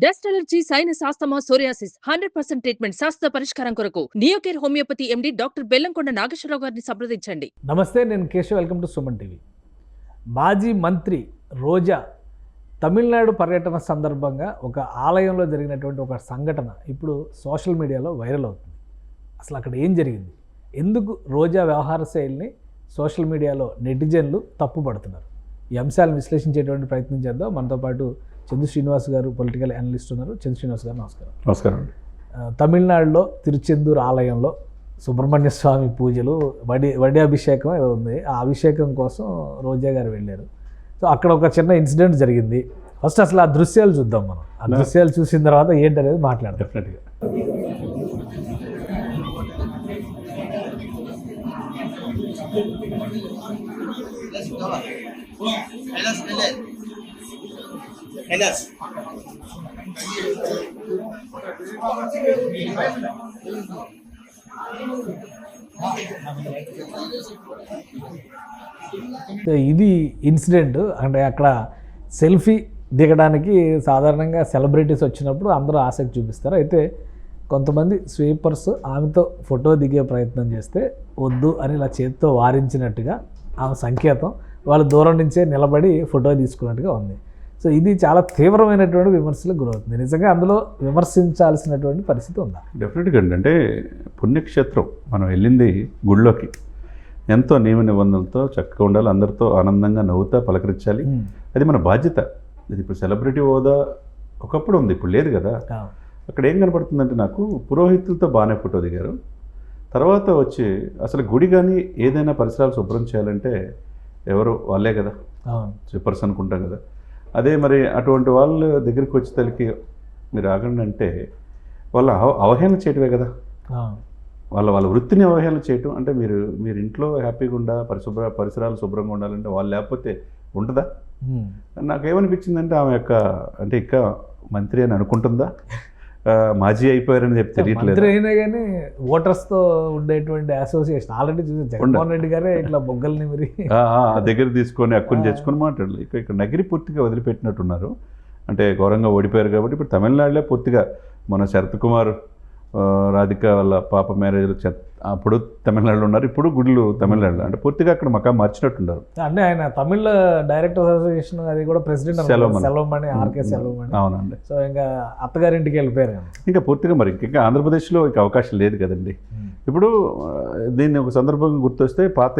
Dust allergy, sinus, asthma, psoriasis 100% treatment శాస్త్ర పరిష్కారం కొరకు Neocare homeopathy MD doctor Bellamkonda Nageswararao గారిని సంప్రదించండి. నమస్తే, నేను Keshav. Welcome to Suman TV. మాజీ మంత్రి రోజా తమిళనాడు పర్యటన సందర్భంగా ఒక ఆలయంలో జరిగినటువంటి ఒక సంఘటన ఇప్పుడు సోషల్ మీడియాలో వైరల్ అవుతుంది. అసలు అక్కడ ఏం జరిగింది, ఎందుకు రోజా వ్యవహార శైలిని సోషల్ మీడియాలో నెటిజన్లు తప్పుపడుతున్నారు, ఈ అంశాలను విశ్లేషించేటువంటి ప్రయత్నం చేద్దాం. మనతో పాటు చందు శ్రీనివాస్ గారు, పొలిటికల్ అనలిస్ట్ ఉన్నారు. చందు శ్రీనివాస్ గారు నమస్కారం. నమస్కారం అండి. తమిళనాడులో తిరుచెందూరు ఆలయంలో సుబ్రహ్మణ్య స్వామి పూజలు, వడి అభిషేకం ఏదో ఉంది. ఆ అభిషేకం కోసం రోజా గారు వెళ్ళారు. సో అక్కడ ఒక చిన్న ఇన్సిడెంట్ జరిగింది. ఫస్ట్ అసలు ఆ దృశ్యాలు చూద్దాం మనం. ఆ దృశ్యాలు చూసిన తర్వాత ఏంటనేది మాట్లాడదాం. డెఫినెట్గా ఇది ఇన్సిడెంట్. అంటే అక్కడ సెల్ఫీ దిగడానికి సాధారణంగా సెలబ్రిటీస్ వచ్చినప్పుడు అందరూ ఆసక్తి చూపిస్తారు. అయితే కొంతమంది స్వీపర్స్ ఆమెతో ఫోటో దిగే ప్రయత్నం చేస్తే వద్దు అని ఇలా చేతితో వారించినట్టుగా ఆమె సంకేతం, వాళ్ళు దూరం నుంచే నిలబడి ఫోటో తీసుకున్నట్టుగా ఉంది. సో ఇది చాలా తీవ్రమైనటువంటి విమర్శలకు గురవుతుంది. నిజంగా అందులో విమర్శించాల్సినటువంటి పరిస్థితి ఉందా? డెఫినెట్గా అండి. అంటే పుణ్యక్షేత్రం, మనం వెళ్ళింది గుళ్ళోకి, ఎంతో నియమ నిబంధనలతో చక్కగా ఉండాలి, అందరితో ఆనందంగా నవ్వుతా పలకరించాలి. అది మన బాధ్యత. ఇది ఇప్పుడు సెలబ్రిటీ హోదా ఒకప్పుడు ఉంది, ఇప్పుడు లేదు కదా. అక్కడ ఏం కనపడుతుందంటే, నాకు పురోహితులతో బాగానే ఫోటో దిగారు. తర్వాత వచ్చి అసలు గుడి కానీ ఏదైనా పరిసరాలు శుభ్రం చేయాలంటే ఎవరు వాళ్ళే కదా, స్వీపర్స్ అనుకుంటాం కదా. అదే మరి అటువంటి వాళ్ళ దగ్గరికి వచ్చి తల్లికి మీరు ఆగండి అంటే వాళ్ళ అవహేళన చేయటమే కదా. వాళ్ళ వృత్తిని అవహేళన చేయటం అంటే మీరు ఇంట్లో హ్యాపీగా ఉండా, పరిసరాలు శుభ్రంగా ఉండాలంటే వాళ్ళు లేకపోతే ఉంటుందా? నాకేమనిపించిందంటే ఆమె యొక్క అంటే ఇంకా మంత్రి అని అనుకుంటుందా, మాజీ అయిపోయారని చెప్పి తెలియట్లేదు. మంత్రి అయినా కానీ ఓటర్స్తో ఉండేటువంటి అసోసియేషన్ ఆల్రెడీ చూసి జగన్మోహన్ రెడ్డి గారే ఇట్లా బొగ్గల్ని మరి దగ్గర తీసుకొని అక్కుని తెచ్చుకొని మాట్లాడాలి. ఇక్కడ నగిరి పూర్తిగా వదిలిపెట్టినట్టున్నారు. అంటే ఘోరంగా ఓడిపోయారు కాబట్టి ఇప్పుడు తమిళనాడులో పూర్తిగా మన శరత్ కుమార్ రాధిక వాళ్ళ పాప మ్యారేజ్లు అప్పుడు తమిళనాడులో ఉన్నారు, ఇప్పుడు గుళ్ళు తమిళనాడులో. అంటే పూర్తిగా అక్కడ మకా మార్చినట్టున్నారు. అంటే ఆయన తమిళ డైరెక్టర్స్ అసోసియేషన్ అది కూడా ప్రెసిడెంట్ సెలవుమణి, ఆర్కే సెలవుమణి. అవునండి. సో ఇంకా అత్తగారింటికి వెళ్ళిపోయారు ఇంకా పూర్తిగా. మరి ఇంకా ఆంధ్రప్రదేశ్లో ఇంకా అవకాశం లేదు కదండి. ఇప్పుడు దీన్ని ఒక సందర్భంగా గుర్తొస్తే పాత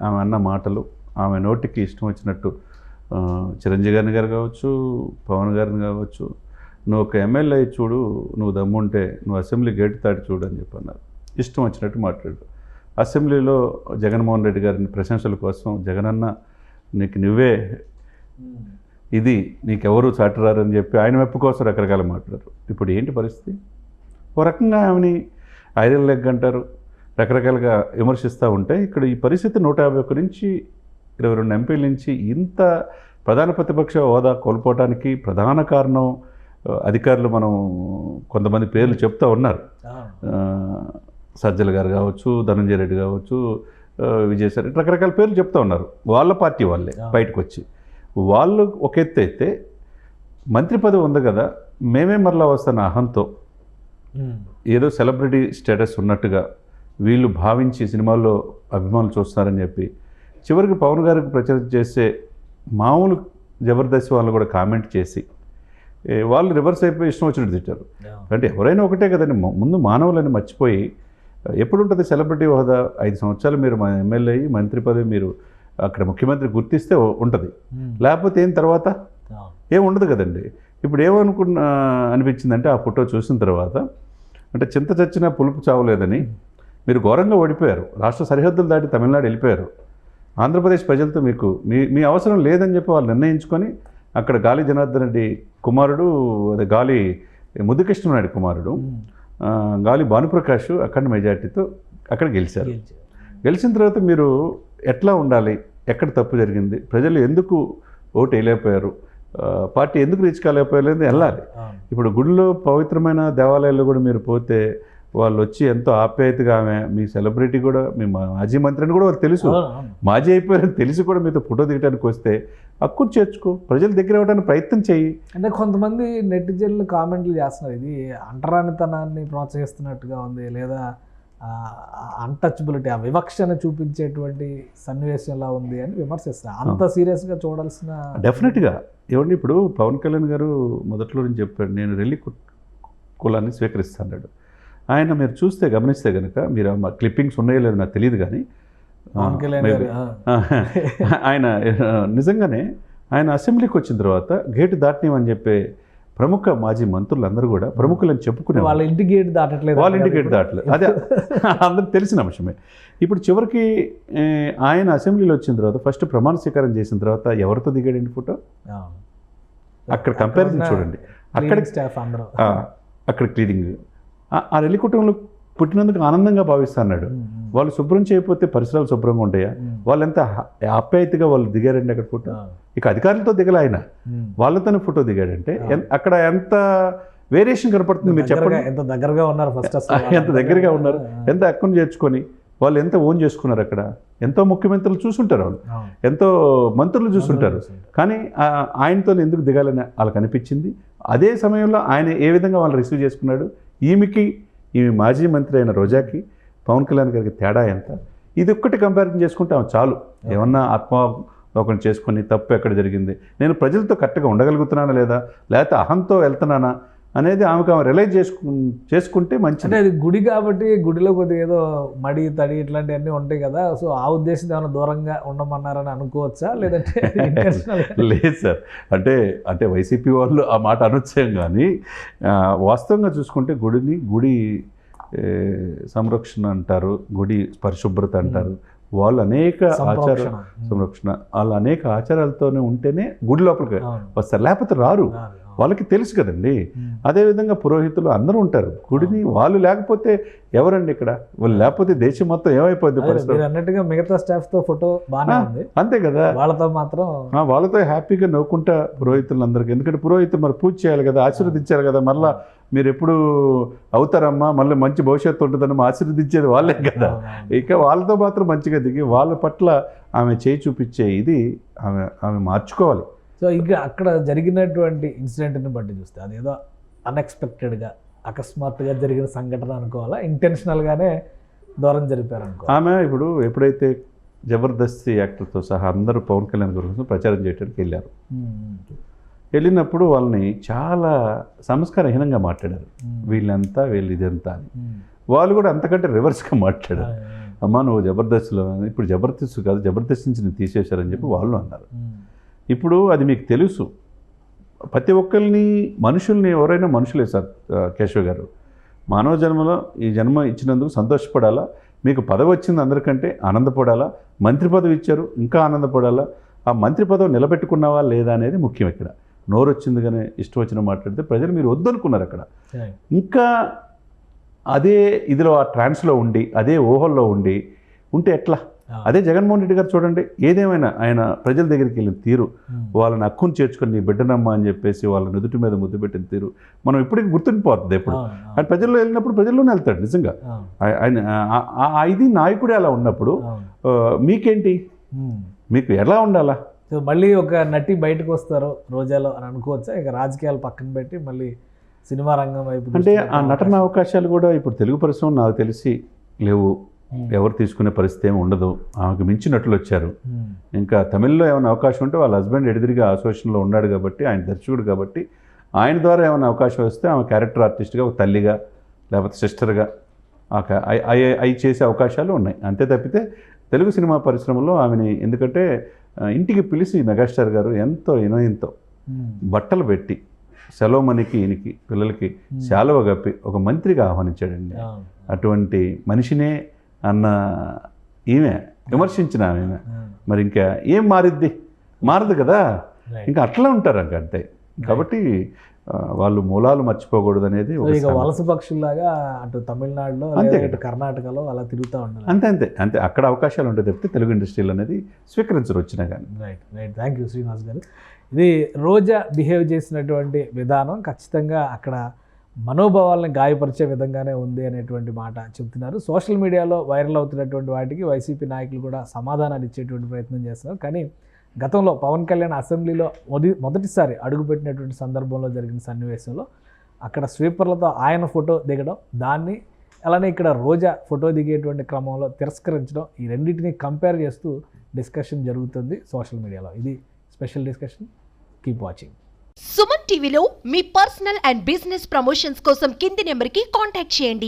ఆమె అన్న మాటలు, ఆమె నోటికి ఇష్టం వచ్చినట్టు చిరంజీవి గారిని గారు కావచ్చు, పవన్ గారిని కావచ్చు, నువ్వు ఒక ఎమ్మెల్యే చూడు, నువ్వు దమ్ముంటే నువ్వు అసెంబ్లీ గేటు దాటి చూడు అని చెప్పన్నారు. ఇష్టం వచ్చినట్టు మాట్లాడు. అసెంబ్లీలో జగన్మోహన్ రెడ్డి గారిని ప్రశంసల కోసం జగనన్న నీకు నువ్వే ఇది, నీకెవరు చాటరారని చెప్పి ఆయన మెప్పు కోసం రకరకాల మాట్లాడారు. ఇప్పుడు ఏంటి పరిస్థితి? ఓ రకంగా ఆమెని ఐరన్ లెగ్ అంటారు, రకరకాలుగా విమర్శిస్తూ ఉంటే ఇక్కడ ఈ పరిస్థితి 151 నుంచి 22 ఎంపీల నుంచి ఇంత ప్రధాన ప్రతిపక్ష హోదా కోల్పోవడానికి ప్రధాన కారణం అధికారులు. మనం కొంతమంది పేర్లు చెప్తూ ఉన్నారు. సజ్జల గారు కావచ్చు, ధనంజయ రెడ్డి కావచ్చు, విజయసాయి, రకరకాల పేర్లు చెప్తూ ఉన్నారు. వాళ్ళ పార్టీ వాళ్ళే బయటకు వచ్చి వాళ్ళు ఒక ఎత్తు అయితే మంత్రి పదవి ఉంది కదా, మేమే మరలా వస్తున్న అహంతో ఏదో సెలబ్రిటీ స్టేటస్ ఉన్నట్టుగా వీళ్ళు భావించి సినిమాల్లో అభిమానులు చూస్తున్నారని చెప్పి చివరికి పవన్ గారికి ప్రచారం చేసే మామూలు జబర్దస్త్ వాళ్ళు కూడా కామెంట్ చేసి వాళ్ళు రివర్స్ అయిపోయి ఇష్టం వచ్చినట్టు తిట్టారు. అంటే ఎవరైనా ఒకటే కదండి, ముందు మానవులని మర్చిపోయి ఎప్పుడు ఉంటుంది సెలబ్రిటీ హోదా? 5 సంవత్సరాలు మీరు ఎమ్మెల్యే అయ్యి మంత్రి పదవి మీరు అక్కడ ముఖ్యమంత్రి గుర్తిస్తే ఉంటుంది, లేకపోతే ఏం తర్వాత ఏం ఉండదు కదండి. ఇప్పుడు అనిపించిందంటే ఆ ఫోటో చూసిన తర్వాత, అంటే చింత చచ్చినా పులుపు చావలేదని మీరు ఘోరంగా ఓడిపోయారు, రాష్ట్ర సరిహద్దులు దాటి తమిళనాడు వెళ్ళిపోయారు. ఆంధ్రప్రదేశ్ ప్రజలతో మీకు మీ అవసరం లేదని చెప్పి వాళ్ళు నిర్ణయించుకొని అక్కడ గాలి జనార్దన్ రెడ్డి కుమారుడు, అదే గాలి ముద్దుకృష్ణనాయుడు కుమారుడు గాలి భానుప్రకాష్ అఖండ మెజార్టీతో అక్కడ గెలిచారు. గెలిచిన తర్వాత మీరు ఎట్లా ఉండాలి, ఎక్కడ తప్పు జరిగింది, ప్రజలు ఎందుకు ఓటు వేయలేకపోయారు, పార్టీ ఎందుకు రీచ్ కాలేకపోయలేదు వెళ్ళాలి. ఇప్పుడు గుడిలో పవిత్రమైన దేవాలయాల్లో కూడా మీరు పోతే వాళ్ళు వచ్చి ఎంతో ఆప్యాయతగా ఆమె మీ సెలబ్రిటీ కూడా మీ మాజీ మంత్రిని కూడా వాళ్ళు తెలుసు, మాజీ అయిపోయారని తెలిసి కూడా మీతో ఫోటో దిగడానికి వస్తే హక్కును చేర్చుకో, ప్రజల దగ్గర ఇవ్వడానికి ప్రయత్నం చెయ్యి. అంటే కొంతమంది నెటిజన్లు కామెంట్లు చేస్తున్నారు, ఇది అంటరానితనాన్ని ప్రోత్సహిస్తున్నట్టుగా ఉంది, లేదా అన్టచబిలిటీ, ఆ వివక్షను చూపించేటువంటి సన్నివేశంలా ఉంది అని విమర్శిస్తారు. అంత సీరియస్గా చూడాల్సిన డెఫినెట్గా ఏమండి. ఇప్పుడు పవన్ కళ్యాణ్ గారు మొదట్లో నుంచి చెప్పాడు, నేను రెల్లి కులాన్ని స్వీకరిస్తాడు. ఆయన మీరు చూస్తే గమనిస్తే కనుక, మీరు క్లిప్పింగ్స్ ఉన్నాయో లేదో నాకు తెలియదు కానీ పవన్ కళ్యాణ్ గారు ఆయన నిజంగానే ఆయన అసెంబ్లీకి వచ్చిన తర్వాత గేటు దాటనివని చెప్పే ప్రముఖ మాజీ మంత్రులు అందరూ కూడా ప్రముఖులని చెప్పుకునే వాళ్ళ ఇంటి గేట్ దాటట్లేదు, వాళ్ళ ఇంటి గేట్ దాటలేదు, అదే అందరికి తెలిసిన అంశమే. ఇప్పుడు చివరికి ఆయన అసెంబ్లీలో వచ్చిన తర్వాత ఫస్ట్ ప్రమాణ స్వీకారం చేసిన తర్వాత ఎవరితో దిగాడండి ఫోటో? అక్కడ కంపారిజన్ చూడండి, అక్కడ స్టాఫ్ అందరూ అక్కడ క్లీనింగ్, ఆ రెల్లి కుటుంబంలో పుట్టినందుకు ఆనందంగా భావిస్తున్నాడు. వాళ్ళు శుభ్రం చేయకపోతే పరిసరాలు శుభ్రంగా ఉంటాయా? వాళ్ళు ఎంత ఆప్యాయతగా వాళ్ళు దిగారండి అక్కడ ఫోటో. ఇక అధికారులతో దిగల ఆయన, వాళ్ళతోనే ఫోటో దిగాడంటే అక్కడ ఎంత వేరియేషన్ కనపడుతుంది మీరు చెప్పండి. ఎంత దగ్గరగా ఉన్నారు, ఫస్ట్ ఎంత దగ్గరగా ఉన్నారు, ఎంత అక్కను చేర్చుకొని వాళ్ళు ఎంత ఓన్ చేసుకున్నారు. అక్కడ ఎంతో ముఖ్యమంత్రులు చూసుంటారు, వాళ్ళు ఎంతో మంత్రులు చూసుంటారు, కానీ ఆయనతో ఎందుకు దిగాలని వాళ్ళకి అనిపించింది. అదే సమయంలో ఆయన ఏ విధంగా వాళ్ళు రిసీవ్ చేసుకున్నాడు. ఈమె మాజీ మంత్రి అయిన రోజాకి పవన్ కళ్యాణ్ గారికి తేడా ఎంత? ఇది ఒక్కటి కంపారిజన్ చేసుకుంటే ఆమె చాలు. ఏమన్నా ఆత్మలోకం చేసుకొని తప్పు ఎక్కడ జరిగింది, నేను ప్రజలతో కరెక్ట్గా ఉండగలుగుతున్నానా లేదా, లేకపోతే అహంతో వెళ్తున్నానా అనేది ఆమెకు ఆమె రియలైజ్ చేసుకుంటే మంచిది. అంటే అది గుడి కాబట్టి గుడిలో కొద్దిగా ఏదో మడి తడి ఇట్లాంటివన్నీ ఉంటాయి కదా, సో ఆ ఉద్దేశం ఏమైనా దూరంగా ఉండమన్నారని అనుకోవచ్చా, లేదంటే లేదు సార్, అంటే వైసీపీ వాళ్ళు ఆ మాట అనొచ్చాం కానీ వాస్తవంగా చూసుకుంటే గుడి సంరక్షణ అంటారు, గుడి పరిశుభ్రత అంటారు, వాళ్ళు అనేక ఆచార సంరక్షణ, వాళ్ళు అనేక ఆచారాలతోనే ఉంటేనే గుడి లోపలికి వస్తారు, లేకపోతే రారు. వాళ్ళకి తెలుసు కదండి. అదేవిధంగా పురోహితులు అందరూ ఉంటారు గుడిని, వాళ్ళు లేకపోతే ఎవరండి ఇక్కడ? వాళ్ళు లేకపోతే దేశం మొత్తం ఏమైపోద్ది పరిస్థితి అన్నట్టుగా. మిగతా స్టాఫ్తో ఫోటో బాగానే ఉంది, అంతే కదా, వాళ్ళతో మాత్రం వాళ్ళతో హ్యాపీగా నవ్వుకుంటా పురోహితులందరికీ. ఎందుకంటే పురోహితులు మరి పూజ చేయాలి కదా, ఆశీర్వదించాలి కదా. మళ్ళీ మీరు ఎప్పుడు అవుతారమ్మా, మళ్ళీ మంచి భవిష్యత్తు ఉంటుందని ఆశీర్వదించేది వాళ్ళే కదా. ఇక వాళ్ళతో మాత్రం మంచిగా దిగి వాళ్ళ పట్ల ఆమె చేయి చూపించే ఇది ఆమె మార్చుకోవాలి. సో ఇక అక్కడ జరిగినటువంటి ఇన్సిడెంట్ని బట్టి చూస్తే అదేదో అన్ఎక్స్పెక్టెడ్గా అకస్మాత్తుగా జరిగిన సంఘటన అనుకోవాలా, ఇంటెన్షనల్గానే దూరం జరిపారు అనుకో. ఆమె ఇప్పుడు ఎప్పుడైతే జబర్దస్త్ యాక్టర్తో సహా అందరూ పవన్ కళ్యాణ్ గురించి ప్రచారం చేయడానికి వెళ్ళారు, వెళ్ళినప్పుడు వాళ్ళని చాలా సంస్కారహీనంగా మాట్లాడారు. వీళ్ళంతా వీళ్ళు ఇదంతా అని. వాళ్ళు కూడా అంతకంటే రివర్స్గా మాట్లాడారు. అమ్మా నువ్వు జబర్దస్త్లో, ఇప్పుడు జబర్దస్త్ కాదు, జబర్దస్త్ నుంచి నేను తీసేశారని చెప్పి వాళ్ళు అన్నారు. ఇప్పుడు అది మీకు తెలుసు, ప్రతి ఒక్కరిని మనుషుల్ని ఎవరైనా మనుషులే సార్ కేశవ్ గారు. మానవ జన్మలో ఈ జన్మ ఇచ్చినందుకు సంతోషపడాలా, మీకు పదవి వచ్చింది అందరికంటే ఆనందపడాలా, మంత్రి పదవి ఇచ్చారు ఇంకా ఆనందపడాలా, ఆ మంత్రి పదవి నిలబెట్టుకున్నావా లేదా అనేది ముఖ్యం. ఇక్కడ నోరు వచ్చింది కానీ ఇష్టం వచ్చిన మాట్లాడితే ప్రజలు మీరు వద్దనుకున్నారు అక్కడ. ఇంకా అదే ఇదిలో ఆ ట్రాన్స్లో ఉండి అదే ఊహల్లో ఉంటే ఎట్లా? అదే జగన్మోహన్ రెడ్డి గారు చూడండి, ఏదేమైనా ఆయన ప్రజల దగ్గరికి వెళ్ళిన తీరు, వాళ్ళని హక్కును చేర్చుకొని నీ బిడ్డనమ్మా అని చెప్పేసి వాళ్ళ నుదుటి మీద ముద్దు పెట్టిన తీరు మనం ఇప్పటికి గుర్తుండిపోతుంది. ఎప్పుడు ఆయన ప్రజల్లో వెళ్ళినప్పుడు ప్రజల్లోనే వెళ్తాడు నిజంగా. ఆయన ఇది నాయకుడే అలా ఉన్నప్పుడు మీకేంటి, మీకు ఎలా ఉండాలా? సో మళ్ళీ ఒక నటి బయటకు వస్తారు రోజాలో అని అనుకోవచ్చా? ఇక రాజకీయాలు పక్కన పెట్టి మళ్ళీ సినిమా రంగం వైపు అంటే ఆ నటన అవకాశాలు కూడా ఇప్పుడు తెలుగు పరిశ్రమ నాకు తెలిసి లేవు, ఎవరు తీసుకునే పరిస్థితి ఏమి ఉండదు. ఆమెకు మించి నటులు వచ్చారు. ఇంకా తమిళ్లో ఏమైనా అవకాశం ఉంటే వాళ్ళ హస్బెండ్ ఎడిదిరిగా అసోసియేషన్లో ఉన్నాడు కాబట్టి, ఆయన దర్శకుడు కాబట్టి ఆయన ద్వారా ఏమైనా అవకాశం వస్తే ఆమె క్యారెక్టర్ ఆర్టిస్ట్గా ఒక తల్లిగా లేకపోతే సిస్టర్గా అవి చేసే అవకాశాలు ఉన్నాయి. అంతే తప్పితే తెలుగు సినిమా పరిశ్రమలో ఆమెని, ఎందుకంటే ఇంటికి పిలిచి మెగాస్టార్ గారు ఎంతో వినయంతో బట్టలు పెట్టి సెలవుమణికి ఈయనకి పిల్లలకి శాలువ కప్పి ఒక మంత్రిగా ఆహ్వానించాడండి. అటువంటి మనిషినే అన్న ఈమె విమర్శించిన ఆమె మరి ఇంకా ఏం మారదు కదా, ఇంకా అట్లా ఉంటారు అంతే. కాబట్టి వాళ్ళు మూలాలు మర్చిపోకూడదు అనేది వలస పక్షుల్లాగా అటు తమిళనాడులో ఇటు కర్ణాటకలో అలా తిరుగుతూ ఉండాలి. అంతే అక్కడ అవకాశాలు ఉంటాయి తప్పితే తెలుగు ఇండస్ట్రీలో అనేది స్వీకరించరు వచ్చినా కానీ. రైట్ థ్యాంక్ యూ శ్రీనివాస్ గారు. ఇది రోజా బిహేవ్ చేసినటువంటి విధానం ఖచ్చితంగా అక్కడ మనోభావాలను గాయపరిచే విధంగానే ఉంది అనేటువంటి మాట చెబుతున్నారు. సోషల్ మీడియాలో వైరల్ అవుతున్నటువంటి వాటికి వైసీపీ నాయకులు కూడా సమాధానాలు ఇచ్చేటువంటి ప్రయత్నం చేస్తున్నారు. కానీ గతంలో పవన్ కళ్యాణ్ అసెంబ్లీలో మొదటిసారి అడుగుపెట్టినటువంటి సందర్భంలో జరిగిన సన్నివేశంలో అక్కడ స్వీపర్లతో ఆయన ఫోటో దిగడం, దాన్ని అలానే ఇక్కడ రోజా ఫోటో దిగేటువంటి క్రమంలో తిరస్కరించడం, ఈ రెండింటిని కంపేర్ చేస్తూ డిస్కషన్ జరుగుతుంది సోషల్ మీడియాలో. ఇది special discussion. Keep watching. Suman టీవీలో మీ పర్సనల్ అండ్ బిజినెస్ ప్రమోషన్స్ కోసం కింది నెంబర్కి కాంటాక్ట్ చేయండి.